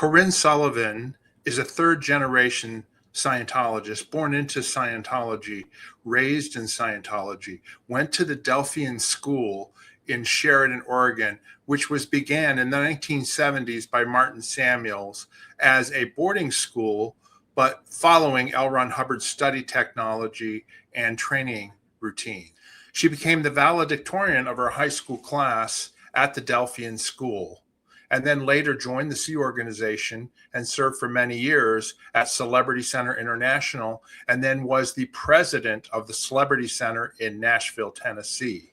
Corinne Sullivan is a third-generation Scientologist, born into Scientology, raised in Scientology, went to the Delphian School in Sheridan, Oregon, which began in the 1970s by Martin Samuels as a boarding school, but following L. Ron Hubbard's study technology and training routine. She became the valedictorian of her high school class at the Delphian School, and then later joined the Sea Organization and served for many years at Celebrity Center International, and then was the president of the Celebrity Center in Nashville, Tennessee.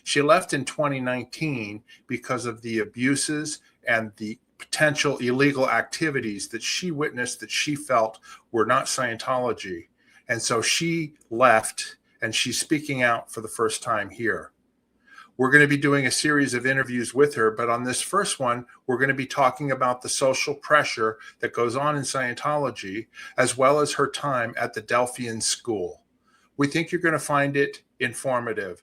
She left in 2019 because of the abuses and the potential illegal activities that she witnessed that she felt were not Scientology. And so she left, and she's speaking out for the first time here. We're going to be doing a series of interviews with her, but on this first one, we're going to be talking about the social pressure that goes on in Scientology, as well as her time at the Delphian School. We think you're going to find it informative.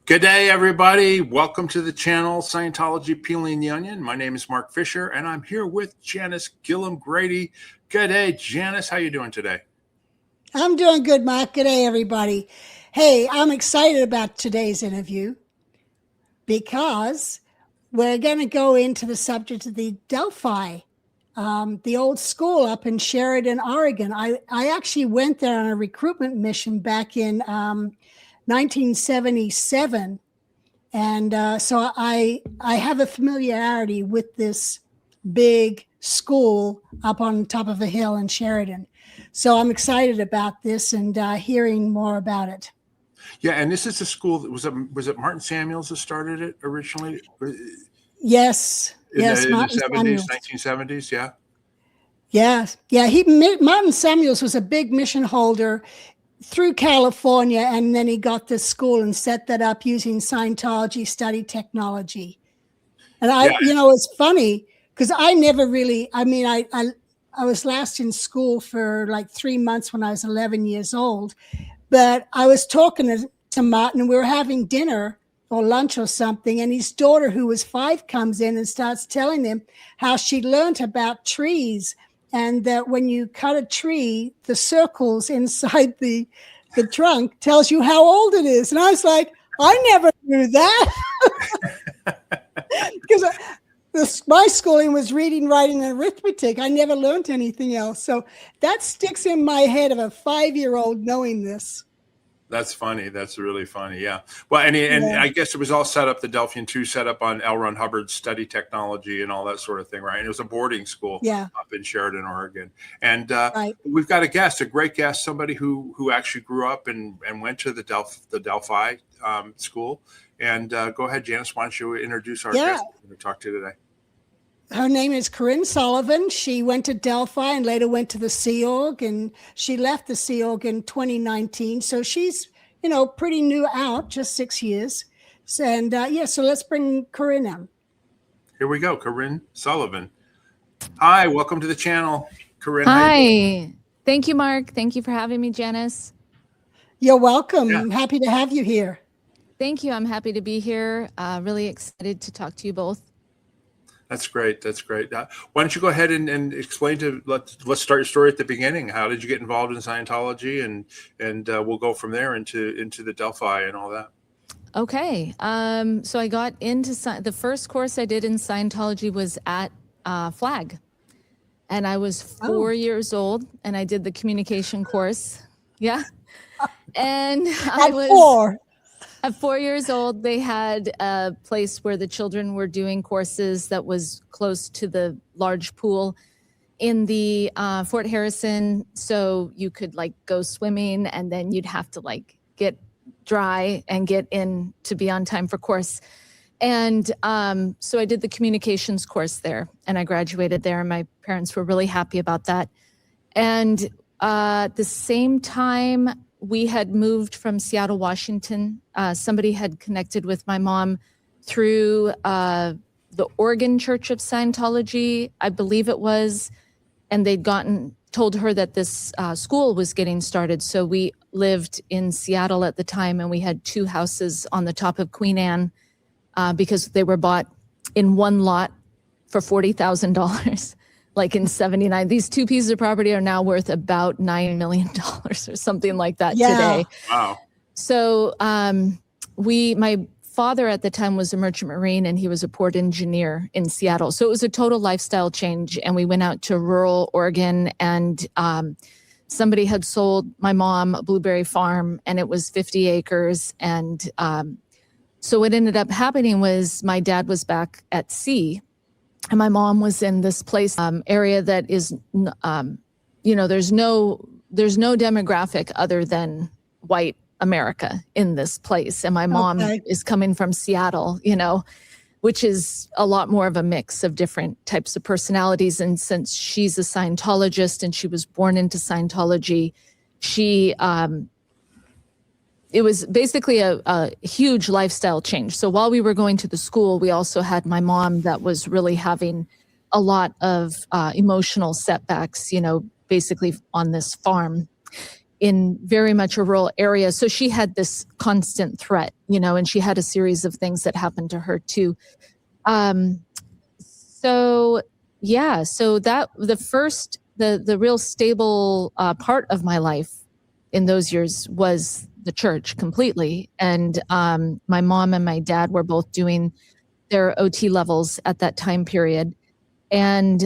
Good day, everybody. Welcome to the channel, Scientology Peeling the Onion. My name is Mark Fisher, and I'm here with Janis Gillham Grady. Good day, Janis. How you doing today? I'm doing good, Mark. Good day, everybody. Hey, I'm excited about today's interview because we're going to go into the subject of the Delphi, the old school up in Sheridan, Oregon. I actually went there on a recruitment mission back in 1977, and so I have a familiarity with this big school up on top of a hill in Sheridan. So I'm excited about this and hearing more about it. Yeah, and this is a school that was it Martin Samuels that started it originally? Yes, in the Martin 70s, Samuels. 1970s, yeah. Yeah. Martin Samuels was a big mission holder through California, and then he got this school and set that up using Scientology study technology. And it's funny because I never really, I was last in school for like 3 months when I was 11 years old, but I was talking to Martin, and we were having dinner or lunch or something, and his daughter, who was 5, comes in and starts telling him how she learned about trees, and that when you cut a tree, the circles inside the trunk tells you how old it is. And I was like, I never knew that. Because my schooling was reading, writing, and arithmetic. I never learned anything else. So that sticks in my head of a 5-year-old knowing this. That's funny. That's really funny. Yeah. Well, and I guess it was all set up, the Delphian 2 set up on L. Ron Hubbard's study technology and all that sort of thing, right? And it was a boarding school up in Sheridan, Oregon. And we've got a great guest, somebody who actually grew up and went to the Delphi school. And go ahead, Janis, why don't you introduce our guest we're going to talk to today? Her name is Corinne Sullivan. She went to Delphi and later went to the Sea Org, and she left the Sea Org in 2019. So she's, pretty new out, just 6 years. And so let's bring Corinne in. Here we go, Corinne Sullivan. Hi, welcome to the channel, Corinne. Hi. Thank you, Mark. Thank you for having me, Janis. You're welcome. Yeah. I'm happy to have you here. Thank you. I'm happy to be here. Really excited to talk to you both. That's great. That's great. Why don't you go ahead and explain let's start your story at the beginning. How did you get involved in Scientology, and we'll go from there into the Delphi and all that. Okay. So I got into the first course I did in Scientology was at Flag, and I was 4 years old, and I did the communication course. Yeah. And I was 4. At 4 years old, they had a place where the children were doing courses that was close to the large pool in the Fort Harrison. So you could go swimming, and then you'd have to get dry and get in to be on time for course. And so I did the communications course there, and I graduated there, and my parents were really happy about that. And at the same time, we had moved from Seattle, Washington. Somebody had connected with my mom through the Oregon Church of Scientology, I believe it was, and they'd told her that this school was getting started. So we lived in Seattle at the time, and we had 2 houses on the top of Queen Anne because they were bought in one lot for $40,000, like in '79. These 2 pieces of property are now worth about $9 million or something like that today. Wow. So my father at the time was a merchant marine, and he was a port engineer in Seattle. So it was a total lifestyle change. And we went out to rural Oregon, and somebody had sold my mom a blueberry farm, and it was 50 acres. And so what ended up happening was my dad was back at sea, and my mom was in this place area that is, there's no demographic other than white America in this place. And my mom is coming from Seattle, which is a lot more of a mix of different types of personalities. And since she's a Scientologist and she was born into Scientology, it was basically a huge lifestyle change. So while we were going to the school, we also had my mom that was really having a lot of emotional setbacks, basically on this farm in very much a rural area. So she had this constant threat, and she had a series of things that happened to her too. So that the real stable part of my life in those years was the church completely. And my mom and my dad were both doing their OT levels at that time period. And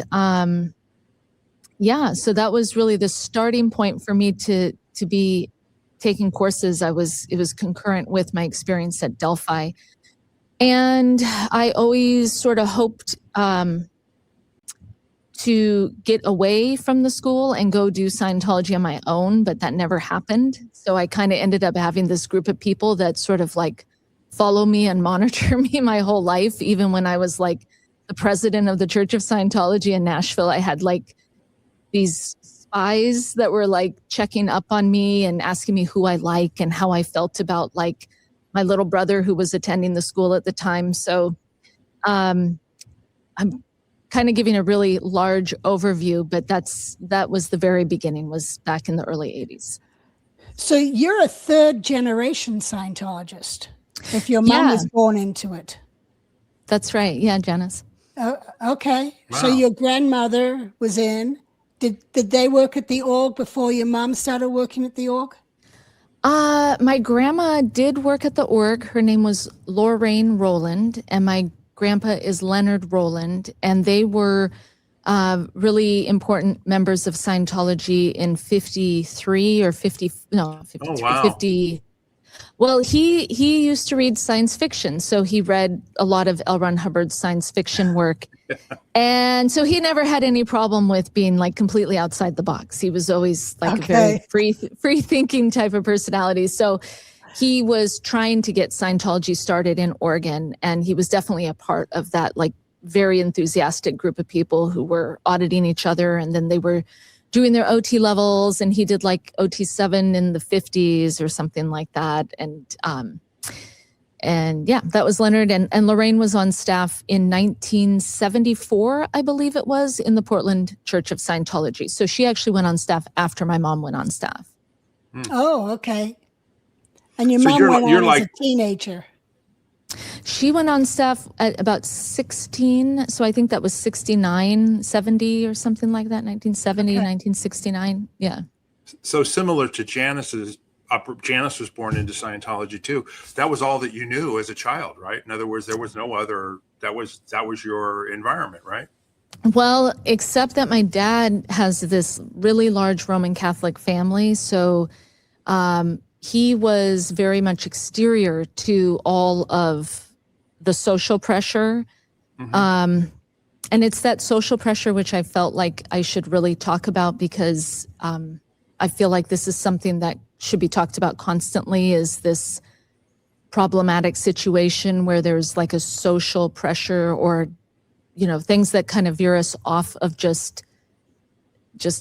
so that was really the starting point for me to be taking courses. It was concurrent with my experience at Delphi. And I always sort of hoped to get away from the school and go do Scientology on my own, but that never happened. So I kind of ended up having this group of people that sort of like follow me and monitor me my whole life. Even when I was like the president of the Church of Scientology in Nashville, I had like these spies that were like checking up on me and asking me who I like and how I felt about like my little brother who was attending the school at the time. So I'm kind of giving a really large overview, but that was the very beginning, was back in the early 80s. So you're a 3rd generation Scientologist, if your mom was born into it. That's right. Yeah, Janis. Okay. Wow. So your grandmother was in. Did they work at the org before your mom started working at the org? My grandma did work at the org. Her name was Lorraine Rowland, and my grandpa is Leonard Rowland, and they were really important members of Scientology in 53 or 50, no, 53, oh, wow. 50. Well, he used to read science fiction, so he read a lot of L. Ron Hubbard's science fiction work. And so he never had any problem with being like completely outside the box. He was always like a very free thinking type of personality. So he was trying to get Scientology started in Oregon, and he was definitely a part of that like very enthusiastic group of people who were auditing each other, and then they were doing their OT levels, and he did like OT 7 in the 50s or something like that. And yeah, that was Leonard, and Lorraine was on staff in 1974, I believe it was, in the Portland Church of Scientology. So she actually went on staff after my mom went on staff. Oh, okay. And your mom went on as a teenager. She went on staff at about 16. So I think that was 69, 70 or something like that, 1970, 1969. Yeah. So similar to Janis's, Janis was born into Scientology too. That was all that you knew as a child, right? In other words, there was no other, that was your environment, right? Well, except that my dad has this really large Roman Catholic family. So he was very much exterior to all of the social pressure. Mm-hmm. And it's that social pressure which I felt like I should really talk about, because I feel like this is something that should be talked about constantly, is this problematic situation where there's like a social pressure, or, you know, things that kind of veer us off of just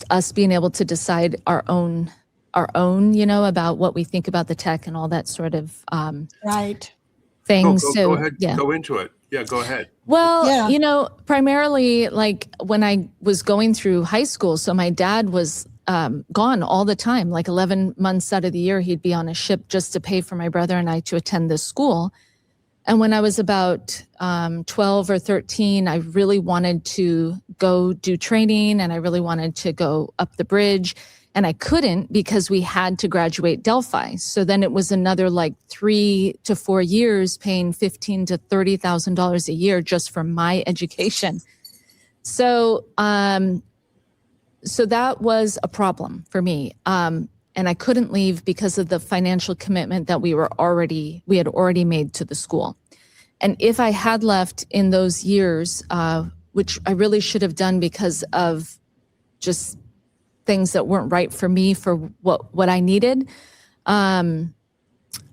us being able to decide our own our own, you know, about what we think about the tech and all that sort of Right. things. Go ahead. Yeah. Go into it. Yeah, go ahead. Well, Yeah. you know, primarily like when I was going through high school, so my dad was gone all the time, like 11 months out of the year, he'd be on a ship just to pay for my brother and I to attend this school. And when I was about 12 or 13, I really wanted to go do training and I really wanted to go up the bridge. And I couldn't because we had to graduate Delphi. So then it was another like 3 to 4 years paying $15,000 to $30,000 a year just for my education. So, so that was a problem for me. And I couldn't leave because of the financial commitment that we had already made to the school. And if I had left in those years, which I really should have done because of just things that weren't right for me for what I needed, I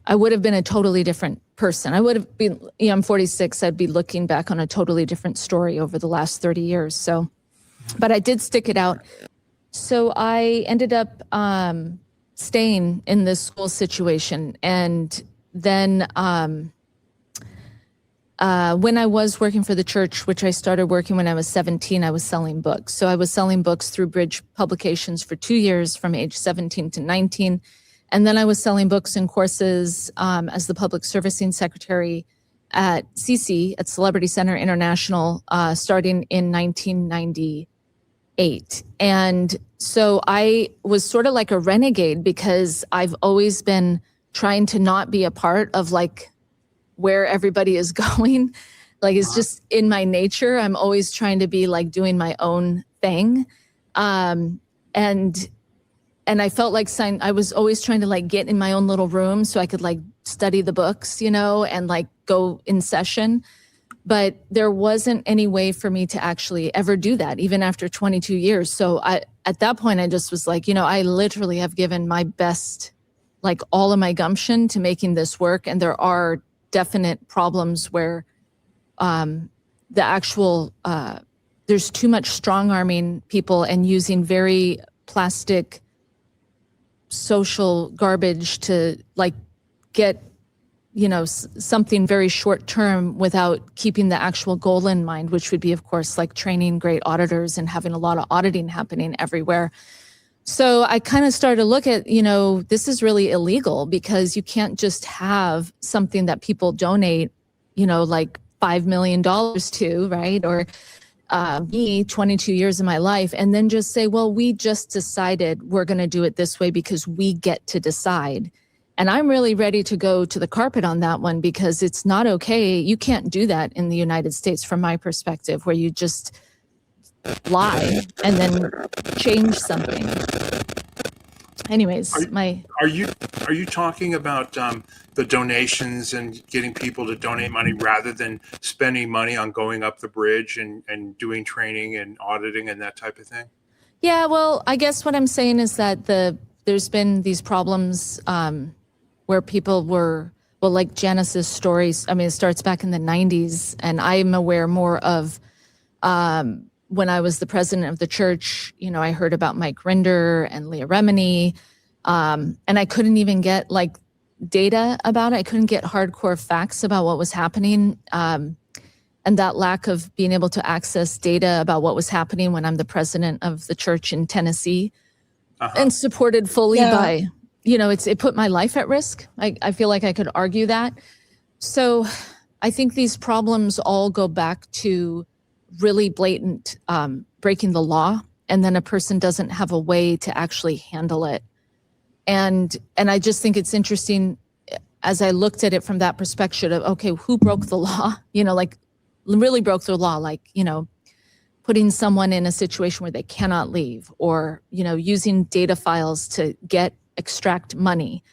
would have been a totally different person. I would have been, you know, I'm 46, I'd be looking back on a totally different story over the last 30 years. So, but I did stick it out. So I ended up staying in this school situation. And then when I was working for the church, which I started working when I was 17, I was selling books. So I was selling books through Bridge Publications for 2 years from age 17 to 19. And then I was selling books and courses as the public servicing secretary at CC, at Celebrity Center International, starting in 1998. And so I was sort of like a renegade because I've always been trying to not be a part of like where everybody is going. Like it's just in my nature. I'm always trying to be like doing my own thing. And I felt like I was always trying to like get in my own little room so I could like study the books, you know, and like go in session. But there wasn't any way for me to actually ever do that, even after 22 years. So at that point, I just was like, you know, I literally have given my best, like all of my gumption to making this work. And there are definite problems where the actual, there's too much strong-arming people and using very plastic social garbage to like get, you know, something very short term without keeping the actual goal in mind, which would be, of course, like training great auditors and having a lot of auditing happening everywhere. So I kind of started to look at, you know, this is really illegal because you can't just have something that people donate, you know, like $5 million to, right? Or me, 22 years of my life, and then just say, well, we just decided we're going to do it this way because we get to decide. And I'm really ready to go to the carpet on that one because it's not okay. You can't do that in the United States from my perspective, where you just lie and then change something. Anyways, are you talking about the donations and getting people to donate money rather than spending money on going up the bridge and doing training and auditing and that type of thing? Yeah, well, I guess what I'm saying is that there's been these problems where people were, well, like Janis's stories. I mean, it starts back in the 90s, and I'm aware more of when I was the president of the church. You know, I heard about Mike Rinder and Leah Remini, and I couldn't even get like data about it. I couldn't get hardcore facts about what was happening. And that lack of being able to access data about what was happening when I'm the president of the church in Tennessee and supported fully by, you know, it put my life at risk. I feel like I could argue that. So I think these problems all go back to really blatant breaking the law, and then a person doesn't have a way to actually handle it. And I just think it's interesting as I looked at it from that perspective of, okay, who broke the law? You know, like really broke the law, like, you know, putting someone in a situation where they cannot leave, or, you know, using data files to extract money.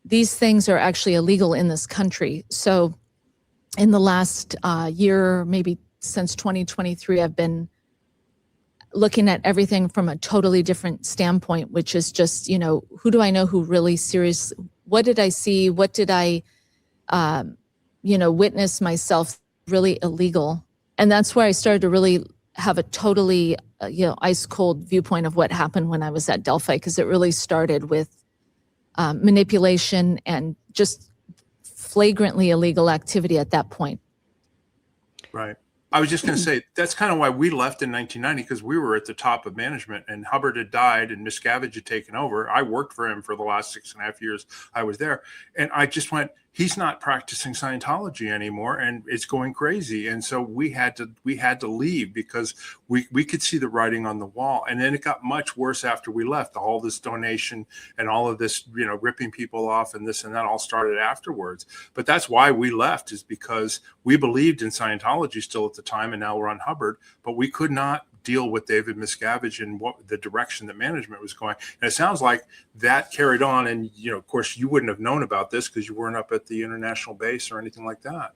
These things are actually illegal in this country. So in the last year, maybe since 2023, I've been looking at everything from a totally different standpoint, which is just, you know, who do I know who really seriously, what did I see? What did I, you know, witness myself really illegal? And that's where I started to really have a totally, ice cold viewpoint of what happened when I was at Delphi, because it really started with manipulation and just flagrantly illegal activity at that point. Right. I was just going to say, that's kind of why we left in 1990, because we were at the top of management and Hubbard had died and Miscavige had taken over. I worked for him for the last 6.5 years I was there. And I just went, he's not practicing Scientology anymore and it's going crazy. And so we had to leave because we could see the writing on the wall. And then it got much worse after we left. All this donation and all of this, ripping people off and this and that all started afterwards. But that's why we left, is because we believed in Scientology still at the time, and now we're on Hubbard, but we could not deal with David Miscavige and what the direction that management was going. And it sounds like that carried on. And, of course, you wouldn't have known about this because you weren't up at the international base or anything like that.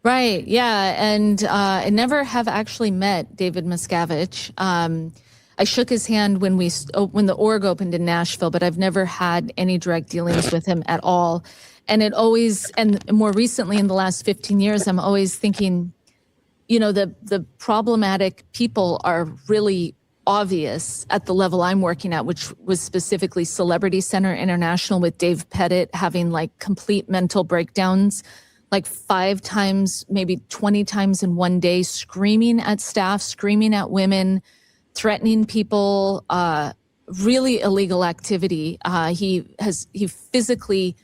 Right. Yeah. And I never have actually met David Miscavige. I shook his hand when the org opened in Nashville, but I've never had any direct dealings with him at all. And and more recently in the last 15 years, I'm always thinking, the problematic people are really obvious at the level I'm working at, which was specifically Celebrity Center International, with Dave Pettit having like complete mental breakdowns, like 5 times, maybe 20 times in one day, screaming at staff, screaming at women, threatening people, really illegal activity. He physically,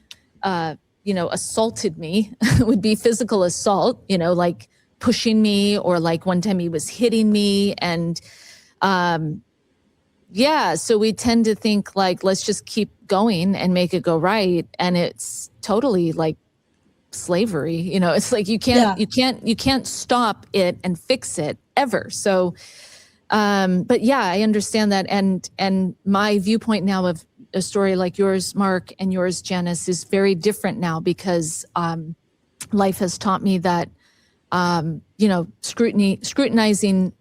assaulted me. It would be physical assault, like pushing me, or like one time he was hitting me. And so we tend to think like, let's just keep going and make it go right. And it's totally like slavery. It's like you can't stop it and fix it ever. So but yeah, I understand that. And my viewpoint now of a story like yours, Mark, and yours, Janis, is very different now, because life has taught me that scrutinizing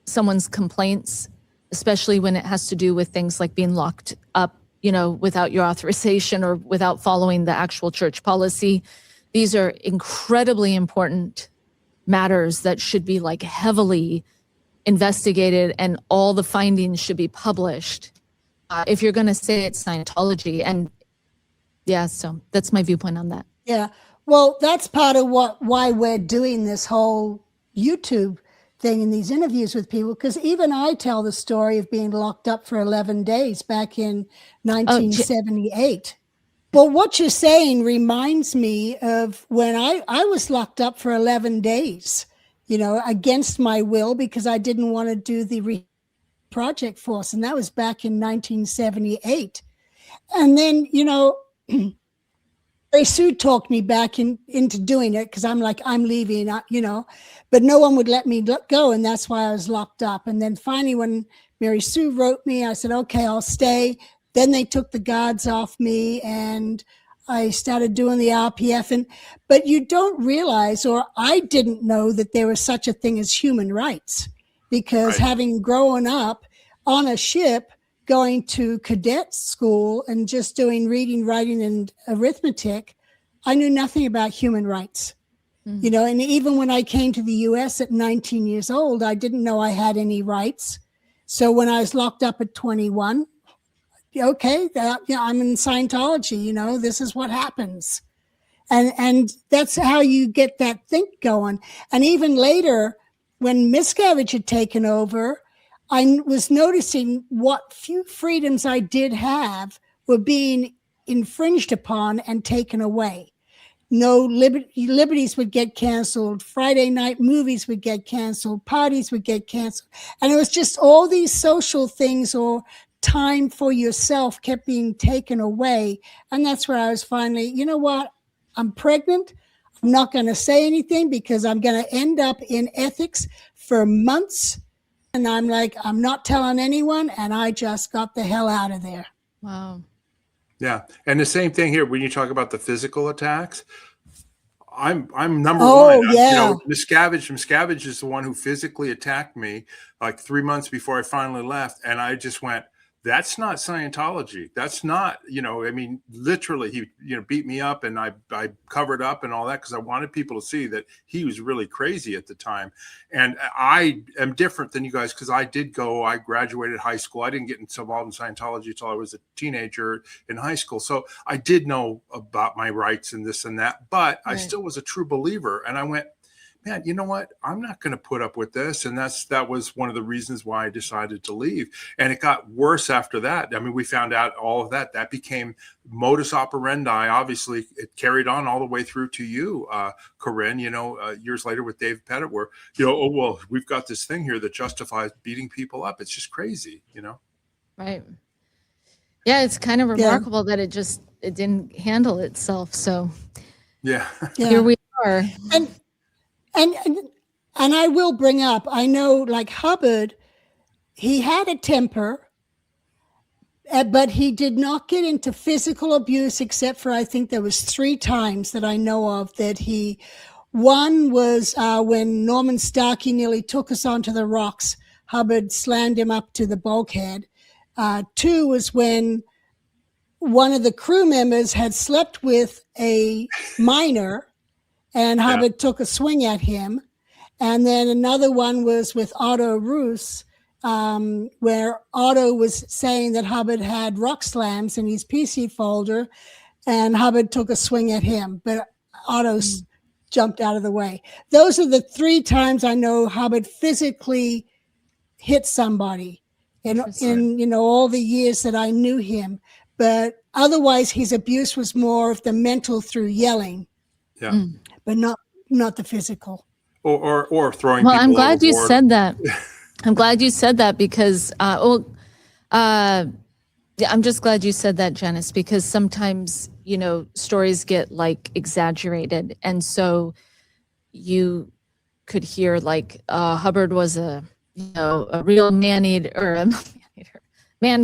someone's complaints, especially when it has to do with things like being locked up, without your authorization or without following the actual church policy. These are incredibly important matters that should be like heavily investigated, and all the findings should be published if you're going to say it's Scientology. And so that's my viewpoint on that. Yeah. Well, that's part of why we're doing this whole YouTube thing in these interviews with people, because even I tell the story of being locked up for 11 days back in 1978. Well, what you're saying reminds me of when I was locked up for 11 days, against my will, because I didn't want to do the project force. And that was back in 1978. And then, Sue talked me back into doing it, because I'm like, I'm leaving, but no one would let me go. And that's why I was locked up. And then finally, when Mary Sue wrote me, I said, okay, I'll stay. Then they took the guards off me and I started doing the RPF. But you don't realize, or I didn't know, that there was such a thing as human rights, because having grown up on a ship, going to cadet school and just doing reading, writing, and arithmetic, I knew nothing about human rights. Mm-hmm. And even when I came to the US at 19 years old, I didn't know I had any rights. So when I was locked up at 21, okay, I'm in Scientology, this is what happens. And that's how you get that think going. And even later, when Miscavige had taken over, I was noticing what few freedoms I did have were being infringed upon and taken away. No liberties would get canceled. Friday night movies would get canceled. Parties would get canceled. And it was just all these social things, or time for yourself, kept being taken away. And that's where I was finally, you know what? I'm pregnant. I'm not going to say anything, because I'm going to end up in ethics for months. And I'm like, I'm not telling anyone. And I just got the hell out of there. Wow. Yeah. And the same thing here, when you talk about the physical attacks, I'm number one. Yeah. Miscavige is the one who physically attacked me like 3 months before I finally left. And I just went, that's not Scientology. That's not, I mean, literally he, beat me up, and I covered up and all that because I wanted people to see that he was really crazy at the time. And I am different than you guys because I graduated high school. I didn't get involved in Scientology until I was a teenager in high school. So I did know about my rights and this and that, but I still was a true believer. And I went, man, you know what? I'm not going to put up with this. And that was one of the reasons why I decided to leave. And it got worse after that. I mean, we found out all of that. That became modus operandi. Obviously, it carried on all the way through to you, Corinne, years later with Dave Pettit, where, oh, well, we've got this thing here that justifies beating people up. It's just crazy, Right. Yeah, it's kind of remarkable that it didn't handle itself. So here we are. And I will bring up, I know like Hubbard, he had a temper, but he did not get into physical abuse except for, I think there was 3 times that I know of that one was when Norman Starkey nearly took us onto the rocks, Hubbard slammed him up to the bulkhead. 2 was when one of the crew members had slept with a minor and Hubbard took a swing at him. And then another one was with Otto Roos, where Otto was saying that Hubbard had rock slams in his PC folder, and Hubbard took a swing at him, but Otto jumped out of the way. Those are the 3 times I know Hubbard physically hit somebody in all the years that I knew him. But otherwise, his abuse was more of the mental through yelling. Yeah. But not the physical. Or throwing well, people I'm glad you overboard. said that. I'm glad you said that because, I'm just glad you said that, Janis, because sometimes, stories get like exaggerated. And so you could hear like Hubbard was a real man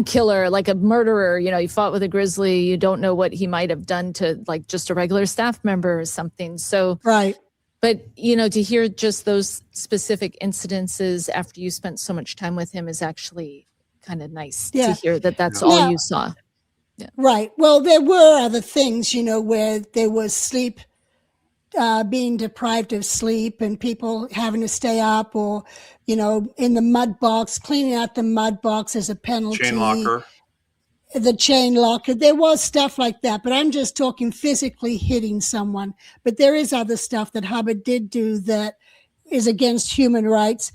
killer, like a murderer, he fought with a grizzly. You don't know what he might have done to like just a regular staff member or something. So, right. But, to hear just those specific incidences after you spent so much time with him is actually kind of nice to hear that that's all you saw. Yeah. Right. Well, there were other things, where there was sleep, being deprived of sleep and people having to stay up or, in the mud box, cleaning out the mud box as a penalty. Chain locker. The chain locker. There was stuff like that, but I'm just talking physically hitting someone. But there is other stuff that Hubbard did do that is against human rights.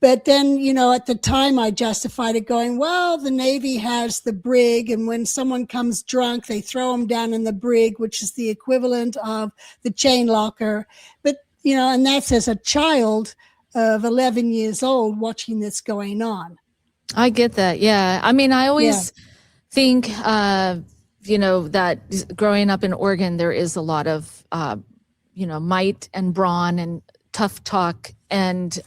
But then, at the time I justified it going, well, the Navy has the brig, and when someone comes drunk, they throw them down in the brig, which is the equivalent of the chain locker. But, and that's as a child of 11 years old watching this going on. I get that. Yeah. I mean, I always think, that growing up in Oregon, there is a lot of, might and brawn and tough talk. And,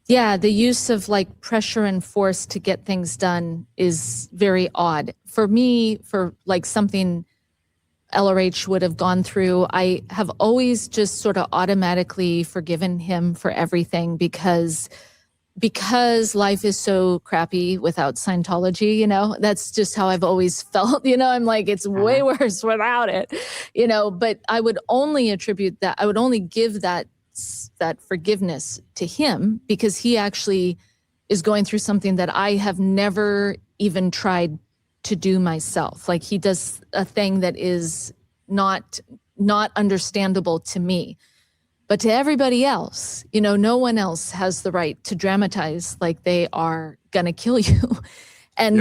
the use of like pressure and force to get things done is very odd. For me, for like something LRH would have gone through, I have always just sort of automatically forgiven him for everything because life is so crappy without Scientology, that's just how I've always felt, I'm like, it's way worse without it, but I would only attribute that, I would only give that forgiveness to him because he actually is going through something that I have never even tried to do myself. Like he does a thing that is not understandable to me. But to everybody else, no one else has the right to dramatize like they are gonna kill you. And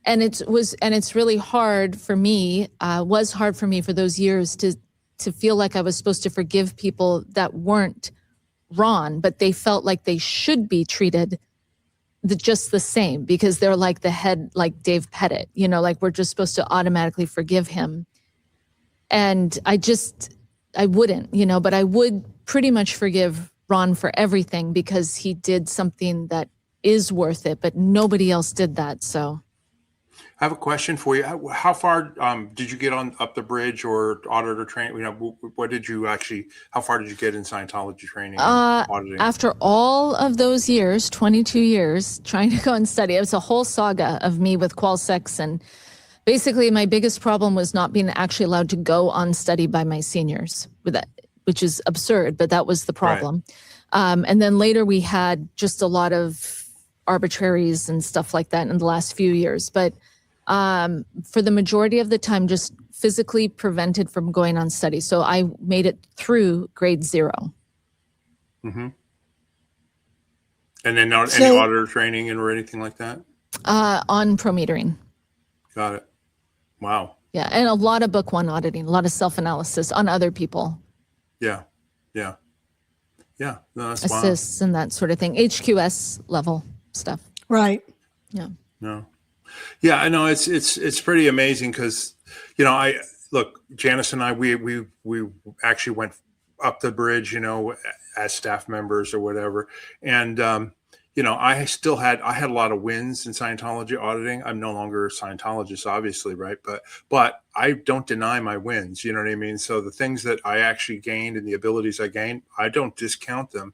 it's really hard for me, was hard for me for those years to feel like I was supposed to forgive people that weren't Ron, but they felt like they should be treated just the same because they're like the head, like Dave Pettit, like we're just supposed to automatically forgive him. And I wouldn't, but I would pretty much forgive Ron for everything because he did something that is worth it, but nobody else did that. So. I have a question for you. How far did you get on up the bridge or auditor training? You know, what did you actually? How far did you get in Scientology training? And auditing? After all of those years, 22 years trying to go and study, it was a whole saga of me with qualsex, and basically my biggest problem was not being actually allowed to go on study by my seniors, with that, which is absurd, but that was the problem. Right. And then later we had just a lot of arbitraries and stuff like that in the last few years, but for the majority of the time, just physically prevented from going on study. So I made it through grade 0. Mm-hmm. And then not any auditor training or anything like that? On prometering. Got it. Wow. Yeah, and a lot of book 1 auditing, a lot of self-analysis on other people. Yeah, yeah. Yeah, no, that's assists and that sort of thing. HQS level stuff. Right. Yeah. No. Yeah, I know it's pretty amazing because, you know, Janis and I, we actually went up the bridge, you know, as staff members or whatever. And, you know, I had a lot of wins in Scientology auditing. I'm no longer a Scientologist, obviously. Right. But I don't deny my wins. You know what I mean? So the things that I actually gained and the abilities I gained, I don't discount them.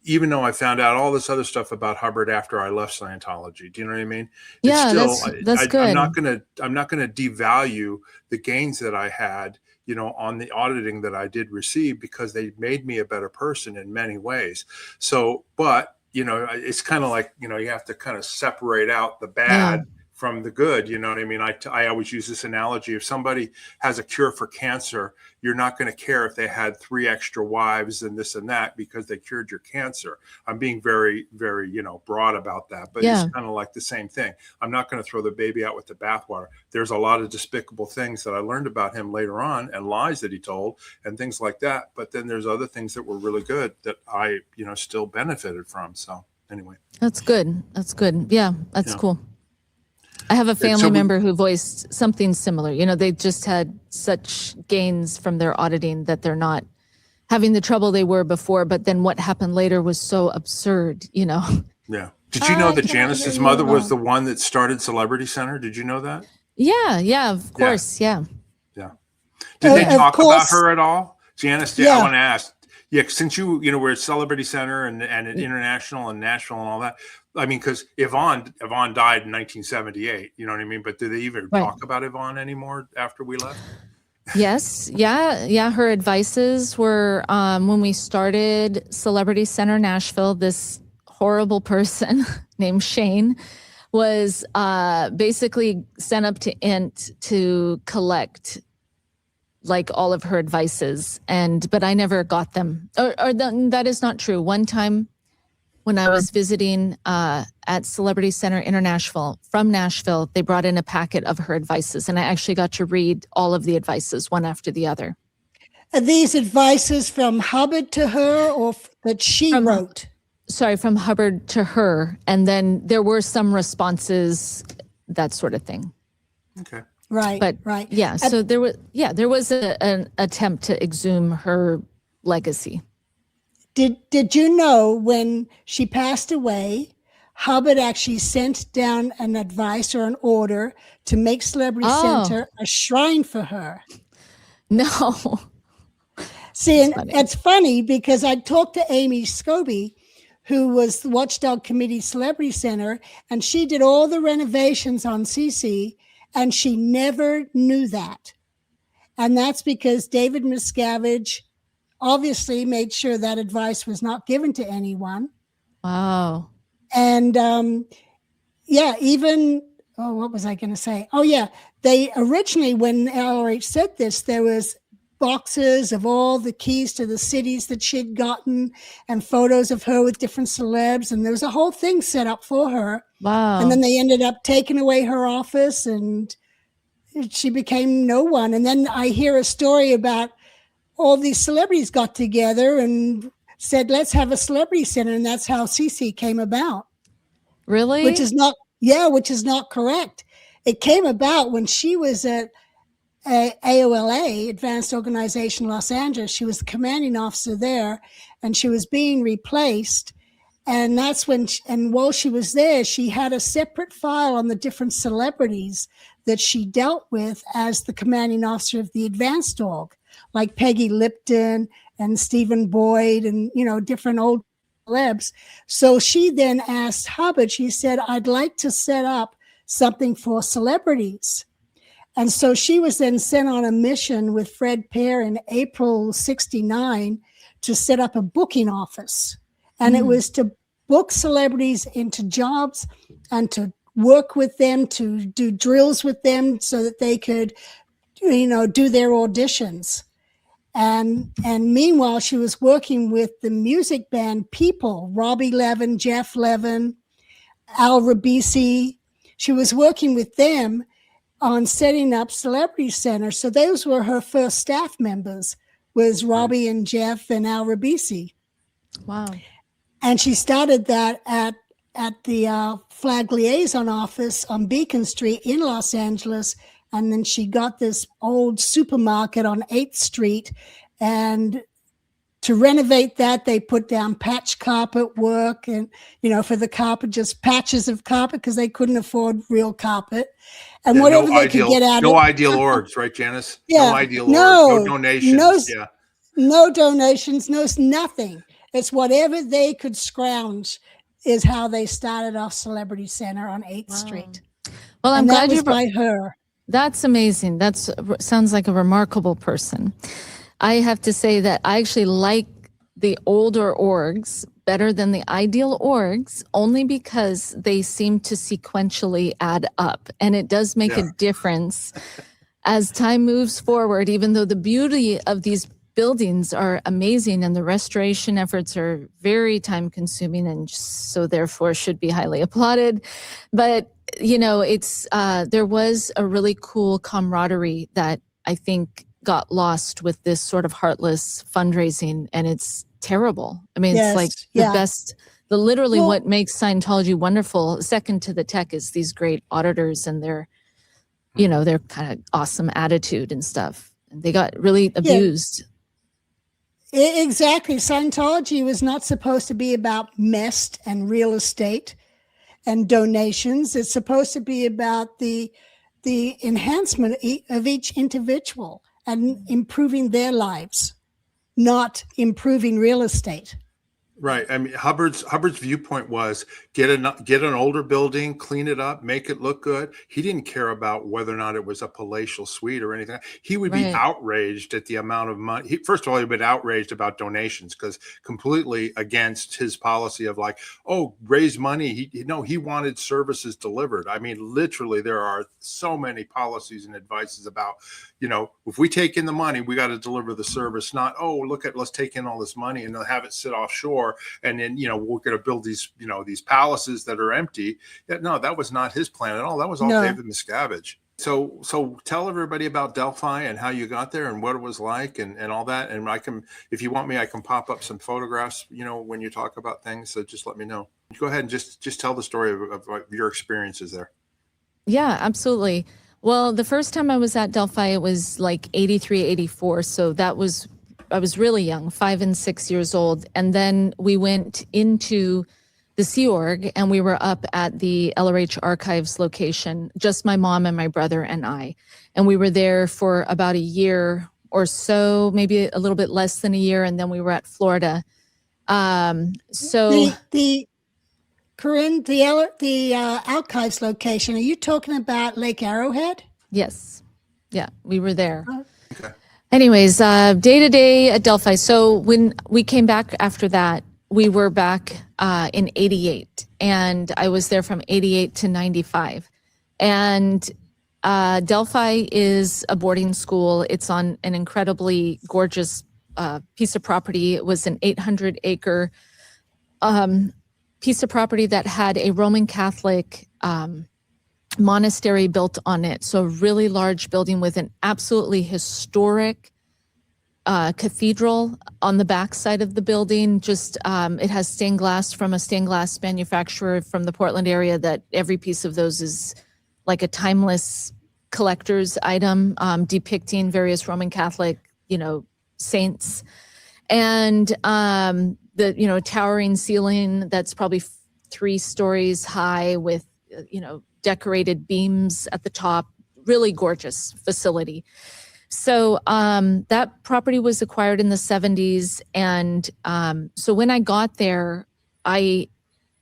Even though I found out all this other stuff about Hubbard after I left Scientology, do you know what I mean? Yeah, it's still, that's good. I'm not gonna devalue the gains that I had, you know, on the auditing that I did receive, because they made me a better person in many ways. So, but you know, it's kind of like, you know, you have to kind of separate out the bad from the good. You know what I mean? I always use this analogy. If somebody has a cure for cancer, you're not going to care if they had 3 extra wives and this and that because they cured your cancer. I'm being very, very, you know, broad about that, but it's kind of like the same thing. I'm not going to throw the baby out with the bathwater. There's a lot of despicable things that I learned about him later on, and lies that he told and things like that. But then there's other things that were really good that I, you know, still benefited from. So anyway. That's good. That's good. Yeah, that's cool. I have a family member who voiced something similar. You know, they just had such gains from their auditing that they're not having the trouble they were before. But then what happened later was so absurd, you know? Yeah. Did you know that Janis's mother was the one that started Celebrity Center? Did you know that? Yeah. Yeah, of course. Yeah. Yeah. Did they talk about her at all? Janis, I want to ask. Yeah, since you know, we're at Celebrity Center and International and Nashville and all that. I mean, because Yvonne died in 1978, you know what I mean? But do they even talk about Yvonne anymore after we left? Yes. Yeah. Her advices were, when we started Celebrity Center Nashville, this horrible person named Shane was basically sent up to INT to collect like all of her advices, but I never got them. That is not true. One time when I was visiting at Celebrity Center International from Nashville, they brought in a packet of her advices, and I actually got to read all of the advices one after the other. Are these advices from Hubbard to her, or that she wrote? Sorry, from Hubbard to her, and then there were some responses, that sort of thing. Okay. Right. Yeah. So there was an attempt to exhume her legacy. Did you know when she passed away, Hubbard actually sent down an advice or an order to make Celebrity Center a shrine for her? No. See, it's funny because I talked to Amy Scobie, who was the Watchdog Committee Celebrity Center, and she did all the renovations on CC, and she never knew that. And that's because David Miscavige obviously made sure that advice was not given to anyone. Wow. And what was I going to say? Oh, yeah. They originally, when LRH said this, there was boxes of all the keys to the cities that she'd gotten and photos of her with different celebs. And there was a whole thing set up for her. Wow. And then they ended up taking away her office and she became no one. And then I hear a story about all these celebrities got together and said, let's have a Celebrity Center. And that's how CC came about. Really? Which is not correct. It came about when she was at AOLA, Advanced Organization Los Angeles. She was the commanding officer there, and she was being replaced. And that's when, and while she was there, she had a separate file on the different celebrities that she dealt with as the commanding officer of the advanced org, like Peggy Lipton and Stephen Boyd and, different old celebs. So she then asked Hubbard, she said, I'd like to set up something for celebrities. And so she was then sent on a mission with Fred Pear in April '69 to set up a booking office. And it was to book celebrities into jobs and to work with them, to do drills with them so that they could, do their auditions. And meanwhile, she was working with the music band People, Robbie Levin, Jeff Levin, Al Rabisi. She was working with them on setting up Celebrity Center. So those were her first staff members, was Robbie and Jeff and Al Rabisi. Wow. And she started that at the Flag Liaison Office on Beacon Street in Los Angeles. And then she got this old supermarket on 8th Street. And to renovate that, they put down patch carpet work and, for the carpet, just patches of carpet because they couldn't afford real carpet. And whatever they could get out of it. No ideal orgs, right, Janice? Yeah. No ideal orgs, no donations. No donations, nothing. It's whatever they could scrounge is how they started off Celebrity Center on 8th Street. Well, I'm glad you by her. That's amazing. That sounds like a remarkable person. I have to say that I actually like the older orgs better than the ideal orgs, only because they seem to sequentially add up. And it does make a difference as time moves forward, even though the beauty of these buildings are amazing and the restoration efforts are very time consuming and so therefore should be highly applauded. But, it's there was a really cool camaraderie that I think got lost with this sort of heartless fundraising, and it's terrible. I mean, it's like the best, what makes Scientology wonderful, second to the tech, is these great auditors and their kind of awesome attitude and stuff. And they got really abused. Exactly. Scientology was not supposed to be about mess and real estate and donations. It's supposed to be about the enhancement of each individual and improving their lives, not improving real estate. Right. I mean, Hubbard's viewpoint was get an older building, clean it up, make it look good. He didn't care about whether or not it was a palatial suite or anything. He would be outraged at the amount of money. First of all, he'd been outraged about donations because completely against his policy of like, raise money. He wanted services delivered. I mean, literally, there are so many policies and advices about, if we take in the money, we got to deliver the service, not, let's take in all this money and they'll have it sit offshore. And then, we're going to build these, these palaces that are empty. No, that was not his plan at all. That was all David Miscavige. So tell everybody about Delphi and how you got there and what it was like and all that. And I can, if you want me, I can pop up some photographs, when you talk about things. So just let me know. Go ahead and just tell the story of your experiences there. Yeah, absolutely. Well, the first time I was at Delphi, it was like 83, 84. So I was really young, 5 and 6 years old. And then we went into the Sea Org and we were up at the LRH Archives location, just my mom and my brother and I. And we were there for about a year or so, maybe a little bit less than a year. And then we were at Florida. Corinne, the Archives location, are you talking about Lake Arrowhead? Yes. Yeah, we were there. Okay. Anyways, day to day at Delphi. So when we came back after that, we were back in 88 and I was there from 88 to 95. And Delphi is a boarding school. It's on an incredibly gorgeous piece of property. It was an 800-acre piece of property that had a Roman Catholic monastery built on it. So a really large building with an absolutely historic cathedral on the back side of the building. Just it has stained glass from a stained glass manufacturer from the Portland area that every piece of those is like a timeless collector's item depicting various Roman Catholic, saints. And the, you know, towering ceiling that's probably 3 stories high with, you know, decorated beams at the top, really gorgeous facility. So that property was acquired in the 70s. And so when I got there, I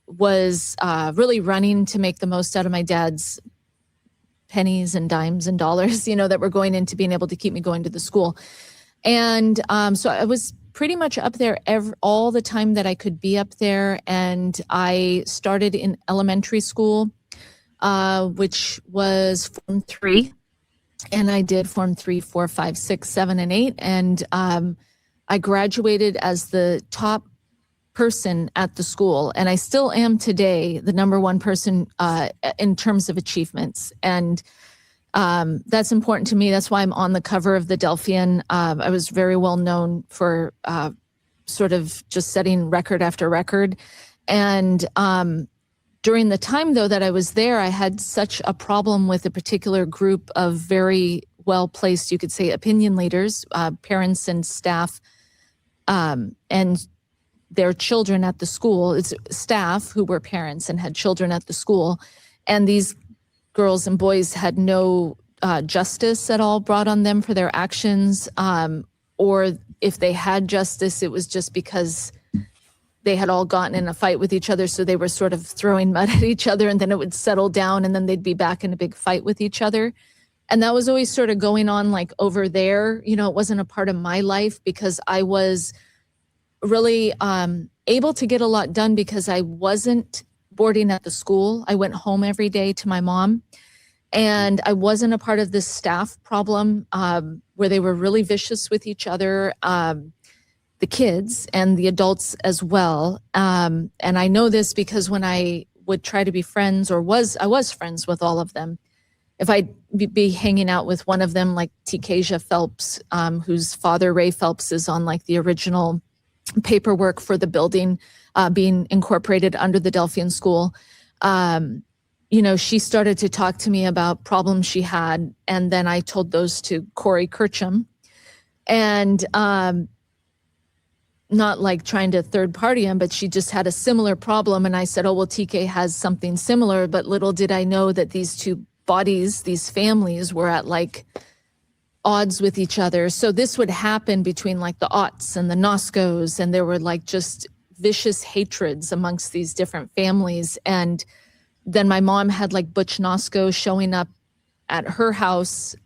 was really running to make the most out of my dad's pennies and dimes and dollars, you know, that were going into being able to keep me going to the school. And so I was pretty much up there all the time that I could be up there. And I started in elementary school, which was Form 3. And I did Form 3, 4, 5, 6, 7, and 8. And I graduated as the top person at the school. And I still am today the #1 person in terms of achievements. And that's important to me. That's why I'm on the cover of the Delphian. I was very well known for sort of just setting record after record. And during the time, though, that I was there, I had such a problem with a particular group of very well-placed, you could say, opinion leaders, parents and staff, and their children at the school. It's staff who were parents and had children at the school. And these girls and boys had no justice at all brought on them for their actions. Or if they had justice, it was just because they had all gotten in a fight with each other. So they were sort of throwing mud at each other, and then it would settle down, and then they'd be back in a big fight with each other. And that was always sort of going on like over there. You know, it wasn't a part of my life because I was really able to get a lot done because I wasn't boarding at the school. I went home every day to my mom, and I wasn't a part of this staff problem where they were really vicious with each other. The kids and the adults as well. And I know this because when I would try to be friends I was friends with all of them. If I'd be hanging out with one of them, like Tikasia Phelps, whose father, Ray Phelps, is on like the original paperwork for the building being incorporated under the Delphian School, you know, she started to talk to me about problems she had. And then I told those to Corey Kircham. And not like trying to third party him, but she just had a similar problem. And I said, oh, well, TK has something similar. But little did I know that these two bodies, these families were at like odds with each other. So this would happen between like the Otts and the Noskos. And there were like just vicious hatreds amongst these different families. And then my mom had like Butch Nosko showing up at her house,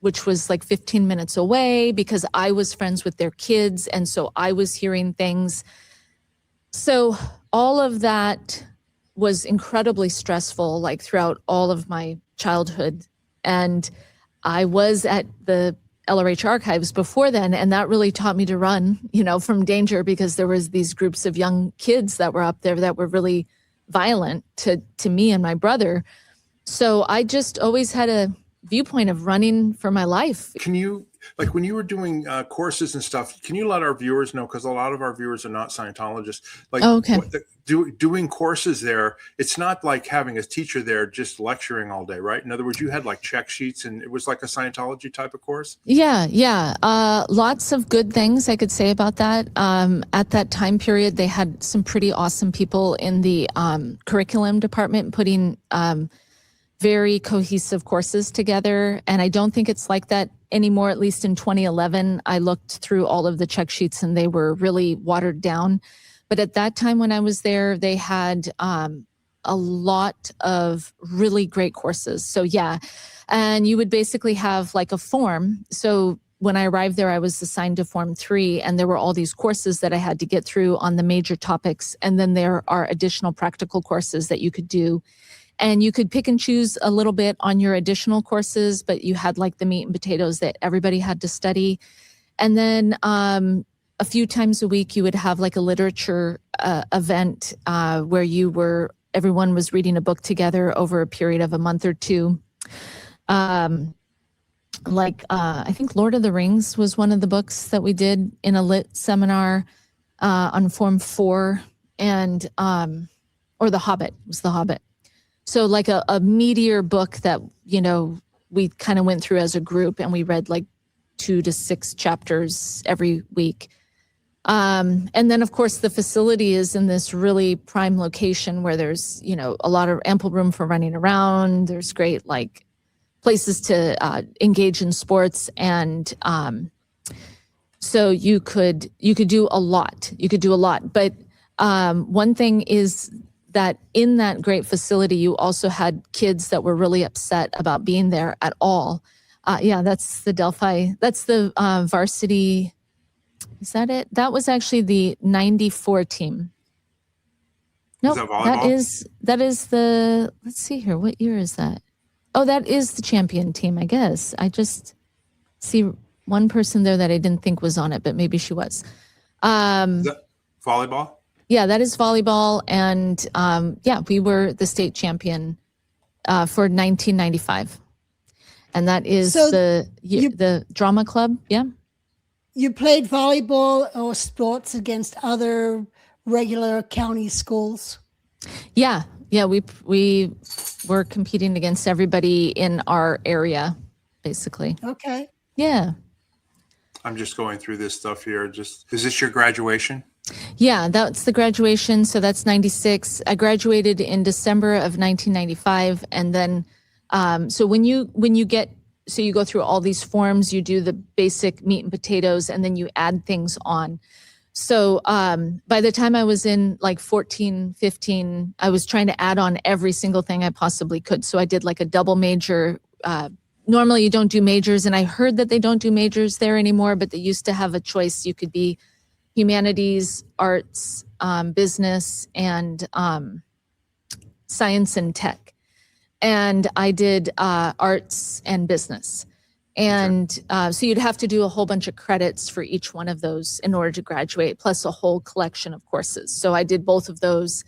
which was like 15 minutes away because I was friends with their kids. And so I was hearing things. So all of that was incredibly stressful, like throughout all of my childhood. And I was at the LRH archives before then, and that really taught me to run, you know, from danger because there was these groups of young kids that were up there that were really violent to me and my brother. So I just always had a viewpoint of running for my life. Can you, like when you were doing courses and stuff, can you let our viewers know, because a lot of our viewers are not Scientologists, like doing courses there, it's not like having a teacher there just lecturing all day, right? In other words, you had like check sheets and it was like a Scientology type of course? Yeah. Lots of good things I could say about that. At that time period, they had some pretty awesome people in the curriculum department putting very cohesive courses together. And I don't think it's like that anymore, at least in 2011. I looked through all of the check sheets and they were really watered down. But at that time when I was there, they had a lot of really great courses. So yeah, and you would basically have like a form. So when I arrived there, I was assigned to Form 3, and there were all these courses that I had to get through on the major topics. And then there are additional practical courses that you could do. And you could pick and choose a little bit on your additional courses, but you had like the meat and potatoes that everybody had to study. And then a few times a week, you would have like a literature event where everyone was reading a book together over a period of a month or two. I think Lord of the Rings was one of the books that we did in a lit seminar on Form 4, and or The Hobbit was The Hobbit. So like a meatier book that, you know, we kind of went through as a group, and we read like 2 to 6 chapters every week. And then, of course, the facility is in this really prime location where there's, you know, a lot of ample room for running around. There's great like places to engage in sports, and so you could do a lot. You could do a lot. But one thing is that in that great facility, you also had kids that were really upset about being there at all. Yeah, that's the Delphi. That's the varsity. Is that it? That was actually the 94 team. No, Is that volleyball? that is the, let's see here. What year is that? Oh, that is the champion team, I guess. I just see one person there that I didn't think was on it, but maybe she was. Is that volleyball? Yeah, that is volleyball. And yeah, we were the state champion for 1995. And that is the drama club. Yeah. You played volleyball or sports against other regular county schools? Yeah. Yeah. We were competing against everybody in our area, basically. Okay. Yeah. I'm just going through this stuff here. Is this your graduation? Yeah, that's the graduation. So that's 96. I graduated in December of 1995. And then, so when you go through all these forms, you do the basic meat and potatoes, and then you add things on. So by the time I was in like 14, 15, I was trying to add on every single thing I possibly could. So I did like a double major. Normally you don't do majors, and I heard that they don't do majors there anymore, but they used to have a choice. You could be humanities, arts, business, and science and tech. And I did arts and business. And so you'd have to do a whole bunch of credits for each one of those in order to graduate, plus a whole collection of courses. So I did both of those.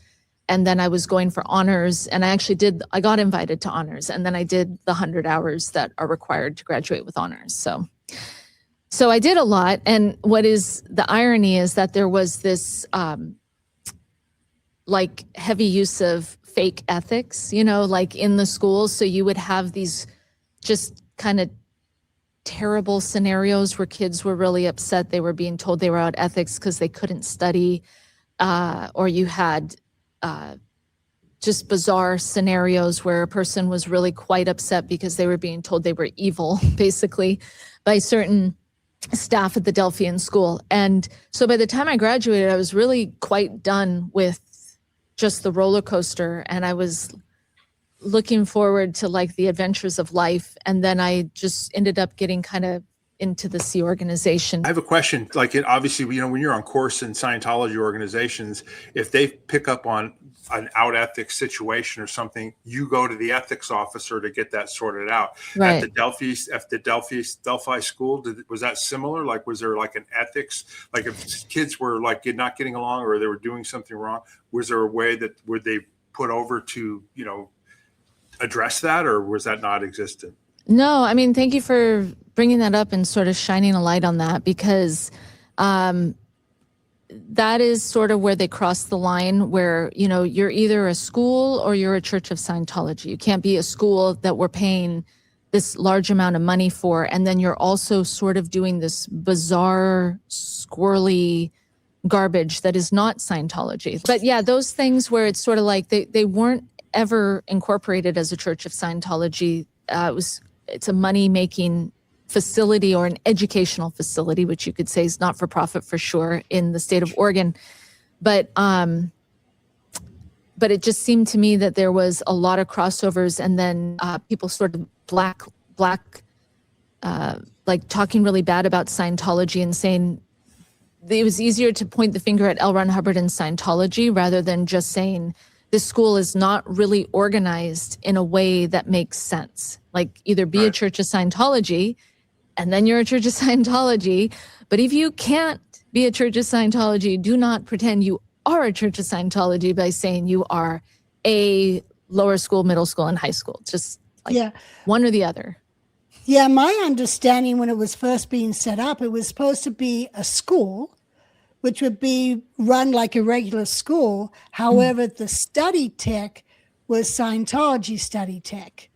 And then I was going for honors, and I got invited to honors. And then I did the 100 hours that are required to graduate with honors. So I did a lot. And what is the irony is that there was this like heavy use of fake ethics, you know, like in the schools. So you would have these just kind of terrible scenarios where kids were really upset. They were being told they were out ethics because they couldn't study, or you had just bizarre scenarios where a person was really quite upset because they were being told they were evil, basically, by certain staff at the Delphian School. And so by the time I graduated, I was really quite done with just the roller coaster, and I was looking forward to like the adventures of life. And then I just ended up getting kind of into the Sea organization. I have a question. Like, it obviously, you know, when you're on course in Scientology organizations, if they pick up on an out ethics situation or something, you go to the ethics officer to get that sorted out. Right. At the Delphi school, was that similar? Like, was there like an ethics? Like, if kids were like not getting along or they were doing something wrong, was there a way that were they put over to, you know, address that, or was that not existent? No, I mean, thank you for bringing that up and sort of shining a light on that, because that is sort of where they cross the line where, you know, you're either a school or you're a Church of Scientology. You can't be a school that we're paying this large amount of money for, and then you're also sort of doing this bizarre, squirrely garbage that is not Scientology. But yeah, those things where it's sort of like they weren't ever incorporated as a Church of Scientology. It's a money-making facility or an educational facility, which you could say is not for profit for sure in the state of Oregon. But it just seemed to me that there was a lot of crossovers, and then people sort of black, like talking really bad about Scientology and saying it was easier to point the finger at L. Ron Hubbard and Scientology rather than just saying this school is not really organized in a way that makes sense. Like, either be a Church of Scientology and then you're a Church of Scientology. But if you can't be a Church of Scientology, do not pretend you are a Church of Scientology by saying you are a lower school, middle school, and high school. Just like one or the other. Yeah, my understanding when it was first being set up, it was supposed to be a school, which would be run like a regular school. However, the study tech was Scientology study tech.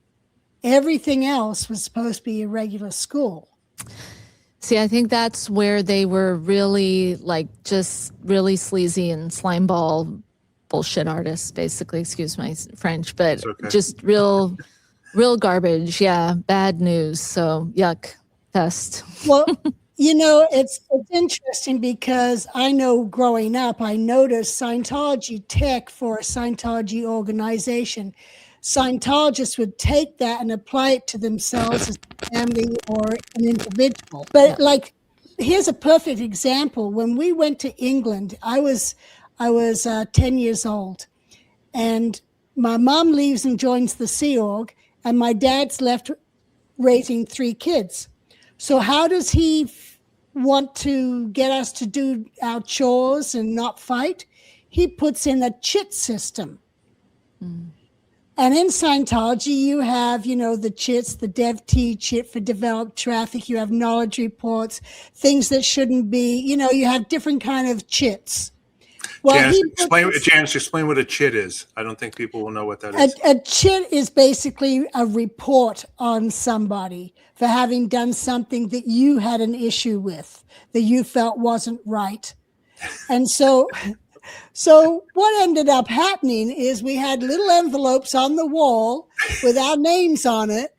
Everything else was supposed to be a regular school. See, I think that's where they were really like just really sleazy and slimeball bullshit artists, basically. Excuse my French, but okay. just real garbage. Yeah, bad news. So yuck, fest. Well, you know, it's interesting because I know growing up, I noticed Scientology tech for a Scientology organization. Scientologists would take that and apply it to themselves as a family or an individual. But like, here's a perfect example. When we went to England, I was 10 years old, and my mom leaves and joins the Sea Org, and my dad's left raising 3 kids. So how does he want to get us to do our chores and not fight? He puts in a chit system. And in Scientology, you have, you know, the chits, the DevT chit for developed traffic. You have knowledge reports, things that shouldn't be, you know, you have different kind of chits. Well, Janis, explain what a chit is. I don't think people will know what that is. A chit is basically a report on somebody for having done something that you had an issue with, that you felt wasn't right. And so what ended up happening is we had little envelopes on the wall with our names on it,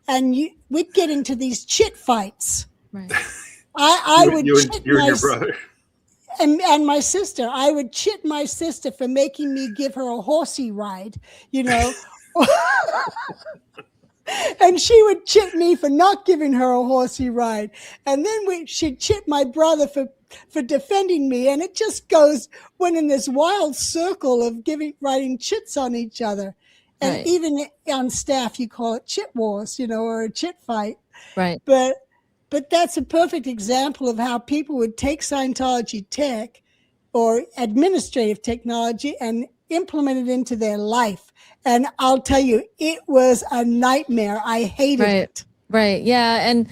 and we'd get into these chit fights. Right. I would you chit and your brother. And my sister. I would chit my sister for making me give her a horsey ride, you know. And she would chit me for not giving her a horsey ride. And then she'd chit my brother for defending me. And it just went in this wild circle of writing chits on each other. And Right. even on staff, you call it chit wars, you know, or a chit fight. Right. But that's a perfect example of how people would take Scientology tech or administrative technology and implement it into their life. And I'll tell you, it was a nightmare. I hated it. Right. Yeah. And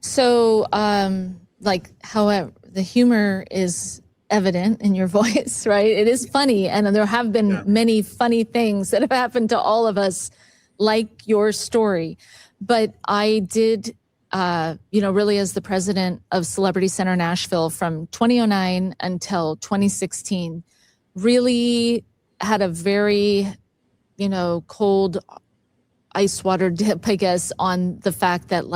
so, however, the humor is evident in your voice, right? It is funny. And there have been many funny things that have happened to all of us, like your story. But I did, really as the president of Celebrity Center Nashville from 2009 until 2016, really had a very, cold ice water dip, I guess, on the fact that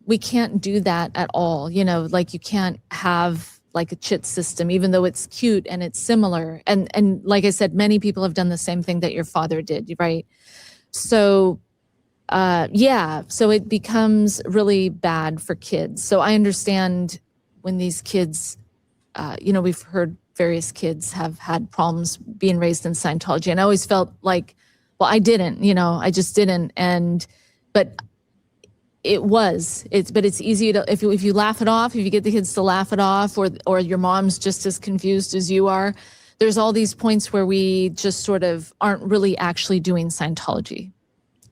we can't do that at all. You can't have like a chit system, even though it's cute and it's similar. And like I said, many people have done the same thing that your father did, right? So, so it becomes really bad for kids. So I understand when these kids, we've heard various kids have had problems being raised in Scientology. And I always felt like, well, I didn't, I just didn't. But it's easy to, if you laugh it off, if you get the kids to laugh it off, or your mom's just as confused as you are, there's all these points where we just sort of aren't really actually doing Scientology.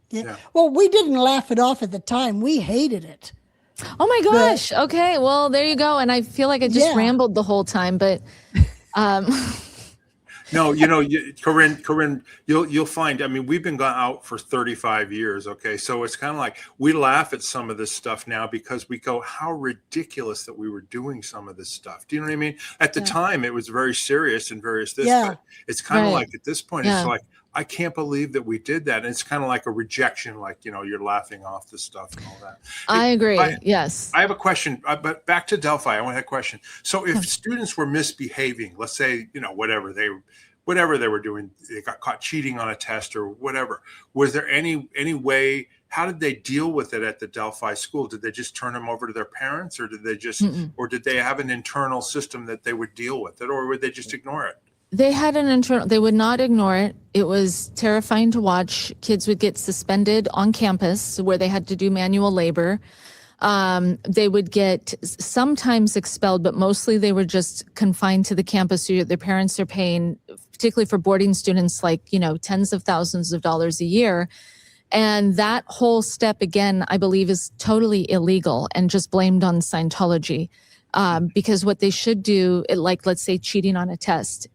Yeah. Well, we didn't laugh it off at the time. We hated it. Oh my gosh. Okay. Well, there you go. And I feel like I just rambled the whole time, but, no, Corinne, you'll find, we've been out for 35 years. Okay. So it's kind of like, we laugh at some of this stuff now because we go, how ridiculous that we were doing some of this stuff. Do you know what I mean? At the time, it was very serious and various this, but it's kind of like at this point, it's like, I can't believe that we did that. And it's kind of like a rejection, like, you're laughing off the stuff and all that. I agree. Yes. I have a question, but back to Delphi, I want to have a question. So if students were misbehaving, let's say, whatever they were doing, they got caught cheating on a test or whatever, was there any way, how did they deal with it at the Delphi school? Did they just turn them over to their parents, or did they or did they have an internal system that they would deal with it, or would they just ignore it? They had an internal, they would not ignore it. It was terrifying to watch. Kids would get suspended on campus where they had to do manual labor. They would get sometimes expelled, but mostly they were just confined to the campus. So their parents are paying, particularly for boarding students, tens of thousands of dollars a year. And that whole step, again, I believe is totally illegal and just blamed on Scientology. Because what they should do, let's say cheating on a test,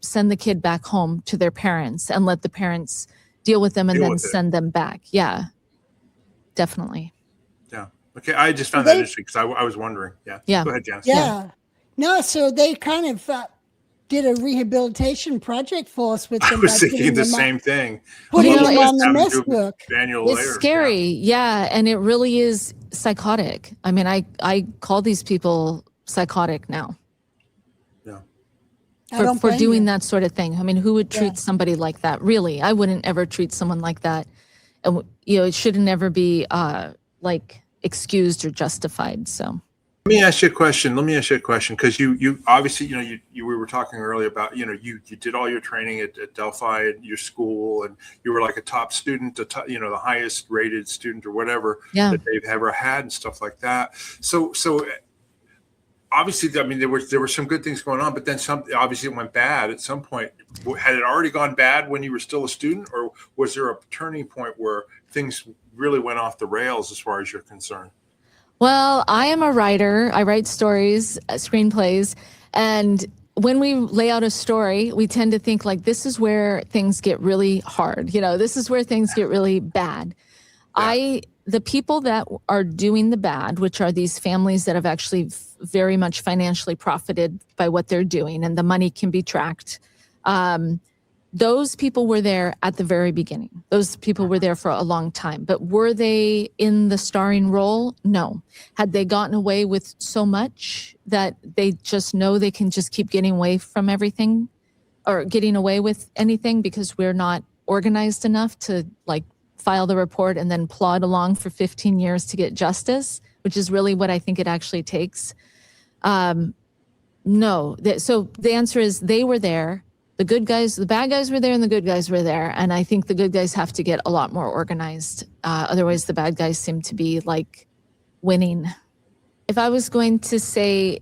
send the kid back home to their parents and let the parents deal with them and then send them back. Yeah, definitely. Yeah. Okay, I just found that interesting because I was wondering. Yeah. Yeah. Go ahead, Janis. Yeah. No, so they kind of did a rehabilitation project for us with I them. was thinking the same thing. Putting You know, them on the Having to mess do book. manual It's layers, scary. Yeah. And it really is psychotic. I mean, I call these people psychotic now Yeah. for doing that sort of thing. I mean, who would treat somebody like that? Really, I wouldn't ever treat someone like that. And, you know, it should never be like excused or justified. So. Let me ask you a question because you obviously, you know, we were talking earlier about, you know, you did all your training at Delphi at your school, and you were like a top student, you know, the highest rated student or whatever that they've ever had and stuff like that. So obviously, I mean, there were some good things going on, but then obviously it went bad at some point. Had it already gone bad when you were still a student, or was there a turning point where things really went off the rails as far as you're concerned? Well, I am a writer. I write stories, screenplays. And when we lay out a story, we tend to think like, this is where things get really hard. You know, this is where things get really bad. Yeah. The people that are doing the bad, which are these families that have actually very much financially profited by what they're doing, and the money can be tracked. Those people were there at the very beginning. Those people were there for a long time. But were they in the starring role? No. Had they gotten away with so much that they just know they can just keep getting away from everything, or getting away with anything because we're not organized enough to like file the report and then plod along for 15 years to get justice, which is really what I think it actually takes? No. So the answer is they were there. The good guys, the bad guys were there, and the good guys were there. And I think the good guys have to get a lot more organized. Otherwise, the bad guys seem to be like winning. If I was going to say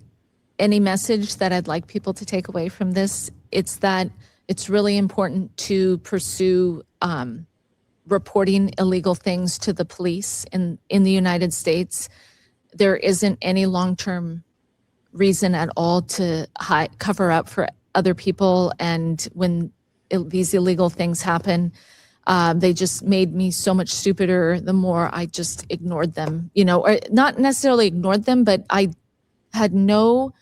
any message that I'd like people to take away from this, it's that it's really important to pursue reporting illegal things to the police in the United States. There isn't any long-term reason at all to cover up for other people. And when these illegal things happen, they just made me so much stupider the more I just ignored them, you know, or not necessarily ignored them, but I had no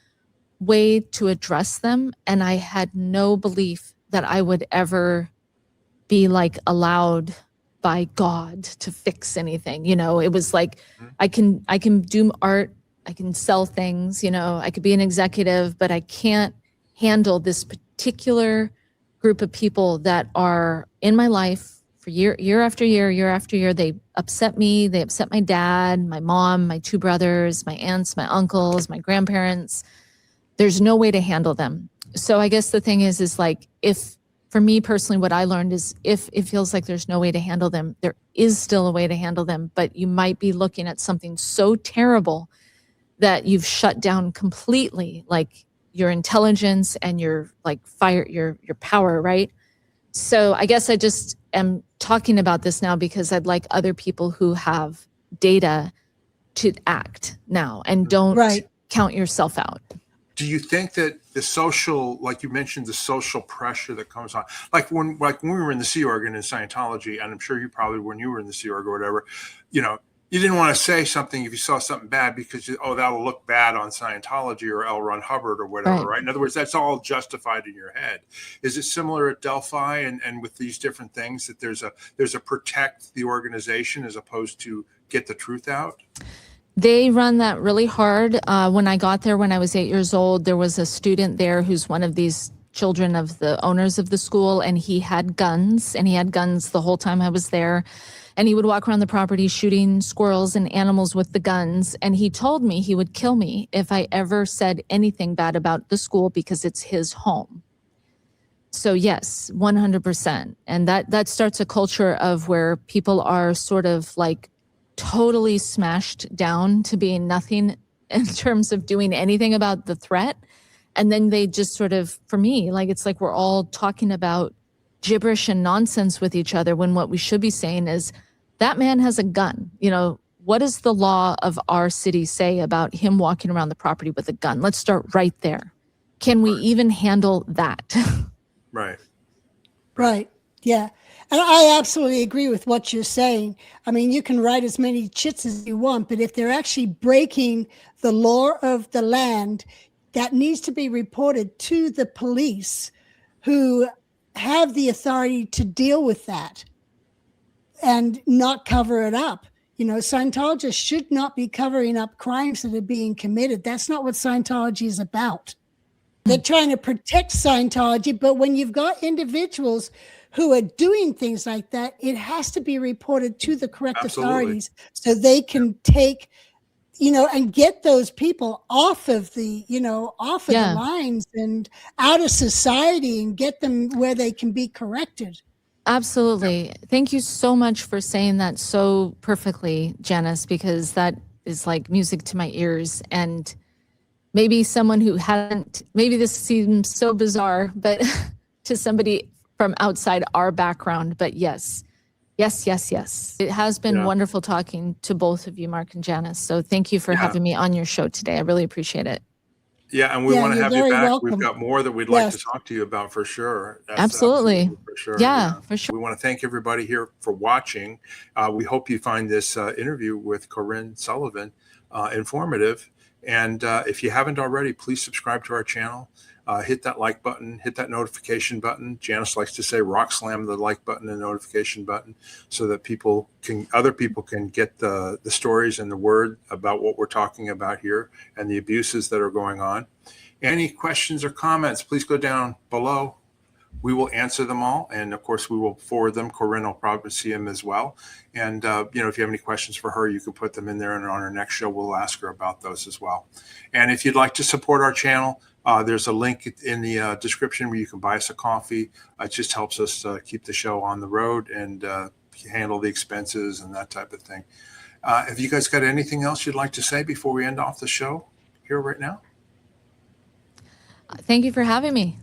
way to address them. And I had no belief that I would ever be like allowed by God to fix anything. You know, it was like, I can do art, I can sell things, you know, I could be an executive, but I can't handle this particular group of people that are in my life for year after year. They upset me. They upset my dad, my mom, my two brothers, my aunts, my uncles, my grandparents. There's no way to handle them. So I guess the thing is like, if for me personally, what I learned is if it feels like there's no way to handle them, there is still a way to handle them, but you might be looking at something so terrible that you've shut down completely, like your intelligence and your like your power, right? So I guess I just am talking about this now because I'd like other people who have data to act now and don't count yourself out. Do you think that the social, like you mentioned, the social pressure that comes on, like when we were in the Sea Org and in Scientology, and I'm sure you probably, when you were in the Sea Org or whatever, you know, you didn't want to say something if you saw something bad because, that'll look bad on Scientology or L. Ron Hubbard or whatever, right? In other words, that's all justified in your head. Is it similar at Delphi and with these different things that there's a protect the organization as opposed to get the truth out? They run that really hard. When I got there, when I was 8 years old, there was a student there who's one of these children of the owners of the school, and he had guns, the whole time I was there. And he would walk around the property shooting squirrels and animals with the guns. And he told me he would kill me if I ever said anything bad about the school because it's his home. So yes, 100%. And that starts a culture of where people are sort of like totally smashed down to being nothing in terms of doing anything about the threat. And then they just sort of, for me, like it's like we're all talking about gibberish and nonsense with each other when what we should be saying is, that man has a gun. You know, what does the law of our city say about him walking around the property with a gun? Let's start right there. Can we even handle that? Right. Yeah. And I absolutely agree with what you're saying. I mean, you can write as many chits as you want, but if they're actually breaking the law of the land, that needs to be reported to the police who have the authority to deal with that and not cover it up. You know, Scientologists should not be covering up crimes that are being committed. That's not what Scientology is about. They're trying to protect Scientology, but when you've got individuals who are doing things like that, it has to be reported to the correct authorities so they can take, you know, and get those people off of the, you know, off of the lines and out of society and get them where they can be corrected. Absolutely. Thank you so much for saying that so perfectly, Janis, because that is like music to my ears. And maybe someone who hadn't, maybe this seems so bizarre, but to somebody from outside our background, but yes. It has been wonderful talking to both of you, Mark and Janis. So thank you for having me on your show today. I really appreciate it. Yeah, and we want to have you back. Welcome. We've got more that we'd like to talk to you about for sure. That's absolutely for sure. Yeah, for sure. We want to thank everybody here for watching. We hope you find this interview with Corinne Sullivan informative. And if you haven't already, please subscribe to our channel. Hit that like button, hit that notification button. Janis likes to say rock slam the like button and notification button so that other people can get the stories and the word about what we're talking about here and the abuses that are going on. Any questions or comments, please go down below. We will answer them all. And of course, we will forward them. Corinne will probably see them as well. And, you know, if you have any questions for her, you can put them in there. And on our next show, we'll ask her about those as well. And if you'd like to support our channel, there's a link in the description where you can buy us a coffee. It just helps us keep the show on the road and handle the expenses and that type of thing. Have you guys got anything else you'd like to say before we end off the show here right now? Thank you for having me.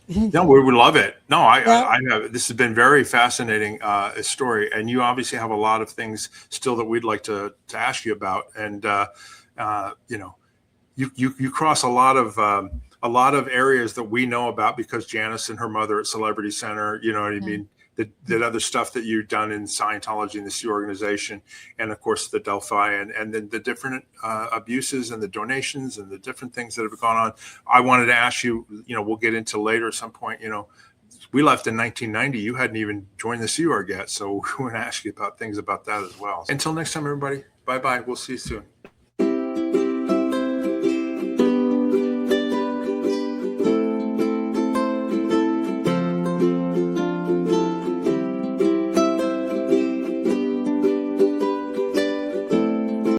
No, we would love it. No, I have. This has been very fascinating story, and you obviously have a lot of things still that we'd like to ask you about. And you know, you cross a lot of areas that we know about because Janis and her mother at Celebrity Center. You know what I mean? The other stuff that you've done in Scientology and the Sea organization, and of course the Delphi, and then the different abuses and the donations and the different things that have gone on. I wanted to ask you, you know, we'll get into later at some point, you know, we left in 1990. You hadn't even joined the Sea Org yet. So we want to ask you about things about that as well. Until next time, everybody. Bye-bye. We'll see you soon.